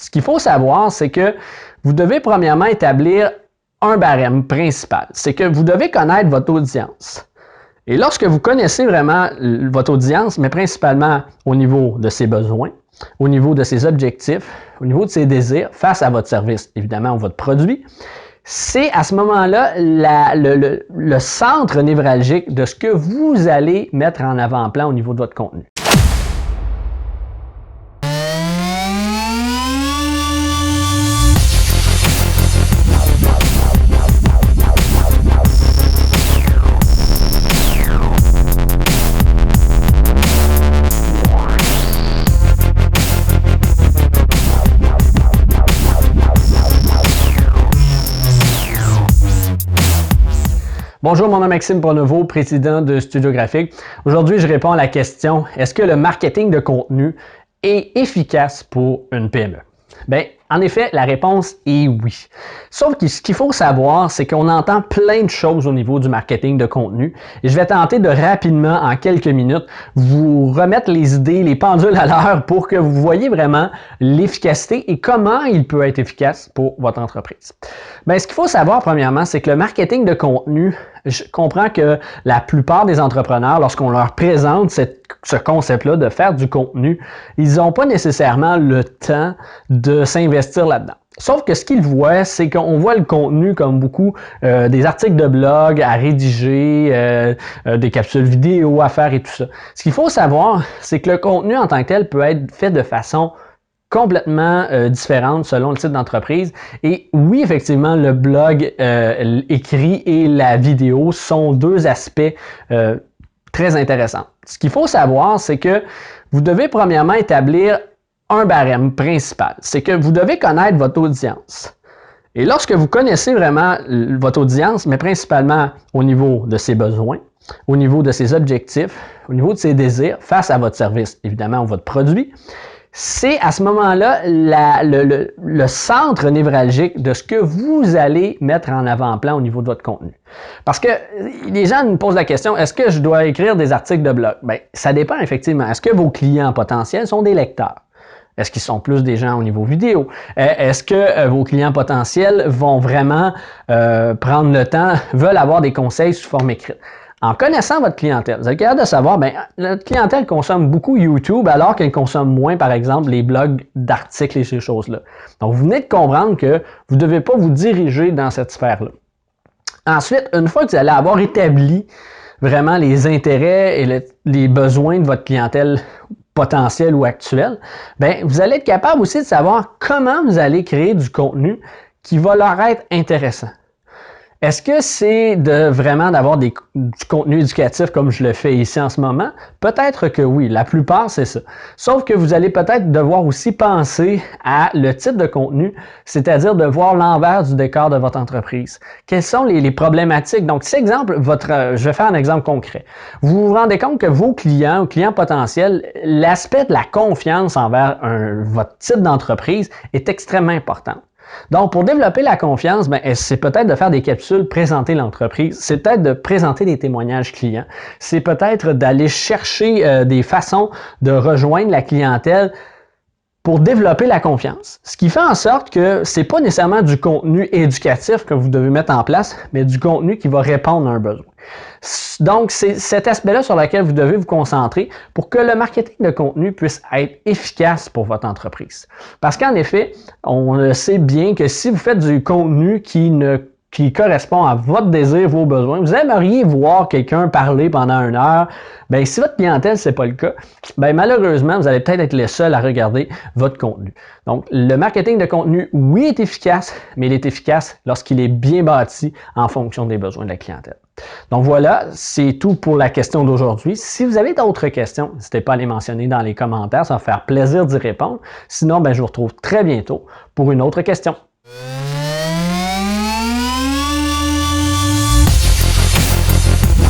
Ce qu'il faut savoir, c'est que vous devez premièrement établir un barème principal. C'est que vous devez connaître votre audience. Et lorsque vous connaissez vraiment votre audience, mais principalement au niveau de ses besoins, au niveau de ses objectifs, au niveau de ses désirs face à votre service, évidemment, ou votre produit, c'est à ce moment-là le centre névralgique de ce que vous allez mettre en avant-plan au niveau de votre contenu. Bonjour, mon nom est Maxime Pronovo, président de Studio Graphique. Aujourd'hui, je réponds à la question, est-ce que le marketing de contenu est efficace pour une PME? Bien, en effet, la réponse est oui. Sauf que ce qu'il faut savoir, c'est qu'on entend plein de choses au niveau du marketing de contenu. Et je vais tenter de rapidement, en quelques minutes, vous remettre les idées, les pendules à l'heure pour que vous voyez vraiment l'efficacité et comment il peut être efficace pour votre entreprise. Bien, ce qu'il faut savoir, premièrement, c'est que le marketing de contenu, je comprends que la plupart des entrepreneurs, lorsqu'on leur présente ce concept-là de faire du contenu, ils n'ont pas nécessairement le temps de s'investir là-dedans. Sauf que ce qu'ils voient, c'est qu'on voit le contenu comme beaucoup des articles de blog à rédiger, des capsules vidéo à faire et tout ça. Ce qu'il faut savoir, c'est que le contenu en tant que tel peut être fait de façon complètement différente selon le type d'entreprise. Et oui, effectivement, le blog écrit et la vidéo sont deux aspects très intéressants. Ce qu'il faut savoir, c'est que vous devez premièrement établir un barème principal. C'est que vous devez connaître votre audience. Et lorsque vous connaissez vraiment votre audience, mais principalement au niveau de ses besoins, au niveau de ses objectifs, au niveau de ses désirs face à votre service, évidemment, ou votre produit, c'est à ce moment-là le centre névralgique de ce que vous allez mettre en avant-plan au niveau de votre contenu. Parce que les gens nous posent la question, est-ce que je dois écrire des articles de blog? Bien, ça dépend effectivement. Est-ce que vos clients potentiels sont des lecteurs? Est-ce qu'ils sont plus des gens au niveau vidéo? Est-ce que vos clients potentiels vont vraiment prendre le temps, veulent avoir des conseils sous forme écrite? En connaissant votre clientèle, vous êtes capable de savoir, bien, notre clientèle consomme beaucoup YouTube alors qu'elle consomme moins, par exemple, les blogs d'articles et ces choses-là. Donc, vous venez de comprendre que vous ne devez pas vous diriger dans cette sphère-là. Ensuite, une fois que vous allez avoir établi vraiment les intérêts et les besoins de votre clientèle potentielle ou actuelle, bien, vous allez être capable aussi de savoir comment vous allez créer du contenu qui va leur être intéressant. Est-ce que c'est vraiment d'avoir du contenu éducatif comme je le fais ici en ce moment? Peut-être que oui, la plupart c'est ça. Sauf que vous allez peut-être devoir aussi penser à le type de contenu, c'est-à-dire de voir l'envers du décor de votre entreprise. Quelles sont les problématiques? Donc, si exemple, je vais faire un exemple concret. Vous vous rendez compte que vos clients ou clients potentiels, l'aspect de la confiance envers votre type d'entreprise est extrêmement important. Donc, pour développer la confiance, bien, c'est peut-être de faire des capsules, présenter l'entreprise, c'est peut-être de présenter des témoignages clients, c'est peut-être d'aller chercher des façons de rejoindre la clientèle pour développer la confiance. Ce qui fait en sorte que ce n'est pas nécessairement du contenu éducatif que vous devez mettre en place, mais du contenu qui va répondre à un besoin. Donc, c'est cet aspect-là sur lequel vous devez vous concentrer pour que le marketing de contenu puisse être efficace pour votre entreprise. Parce qu'en effet, on sait bien que si vous faites du contenu qui correspond à votre désir, vos besoins, vous aimeriez voir quelqu'un parler pendant 1 heure, bien, si votre clientèle, ce n'est pas le cas, bien, malheureusement, vous allez peut-être être les seuls à regarder votre contenu. Donc, le marketing de contenu, oui, est efficace, mais il est efficace lorsqu'il est bien bâti en fonction des besoins de la clientèle. Donc voilà, c'est tout pour la question d'aujourd'hui. Si vous avez d'autres questions, n'hésitez pas à les mentionner dans les commentaires, ça va faire plaisir d'y répondre. Sinon, bien, je vous retrouve très bientôt pour une autre question.